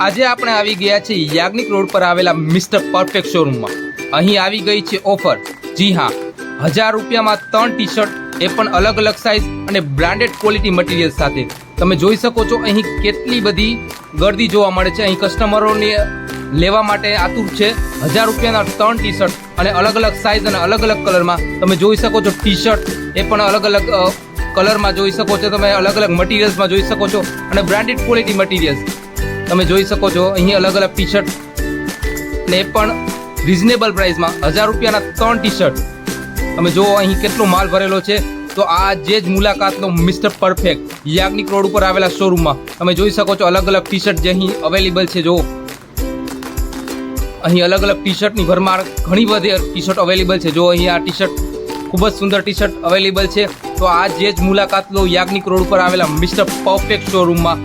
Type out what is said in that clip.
આજે આપણે આવી ગયા છે યાજ્ઞિક રોડ પર આવેલા મિસ્ટર પરફેક્ટ શોરૂમમાં. અહીં આવી ગઈ છે ઓફર. જી હા, 1000 રૂપિયામાં 3 ટી શર્ટ, એ પણ અલગ અલગ સાઇઝ અને બ્રાન્ડેડ ક્વોલિટી મટીરિયલ સાથે. તમે જોઈ શકો છો અહીં કેટલી બધી ગર્દી જોવા મળે છે. અહીં કસ્ટમરોને લેવા માટે આતુર છે. 1000 રૂપિયાના 3 ટી શર્ટ અને અલગ અલગ સાઇઝ અને અલગ અલગ કલરમાં તમે જોઈ શકો છો. ટી શર્ટ એ પણ અલગ અલગ કલરમાં જોઈ શકો છો. તમે અલગ અલગ મટીરિયલ્સમાં જોઈ શકો છો અને બ્રાન્ડેડ ક્વોલિટી મટીરિયલ્સ તમે જોઈ શકો છો. અહીં અલગ અલગ ટી શર્ટ ને એ પણ રિઝનેબલ પ્રાઇસમાં 1000 રૂપિયાના 3 ટી શર્ટ. તમે જુઓ અહીં કેટલો માલ ભરેલો છે. તો આ જે જ મુલાકાત લો મિસ્ટર પરફેક્ટ યાજ્ઞિક રોડ ઉપર આવેલા શોરૂમમાં. તમે જોઈ શકો છો અલગ અલગ ટી શર્ટ જે અહીં અવેલેબલ છે. જો અહીં અલગ અલગ ટી શર્ટની ભરમાર ઘણી બધી ટી શર્ટ અવેલેબલ છે. જો અહીં આ ટી શર્ટ ખૂબ જ સુંદર ટી શર્ટ અવેલેબલ છે. તો આ જે જ મુલાકાત લો યાજ્ઞિક રોડ ઉપર આવેલા મિસ્ટર પરફેક્ટ શોરૂમમાં.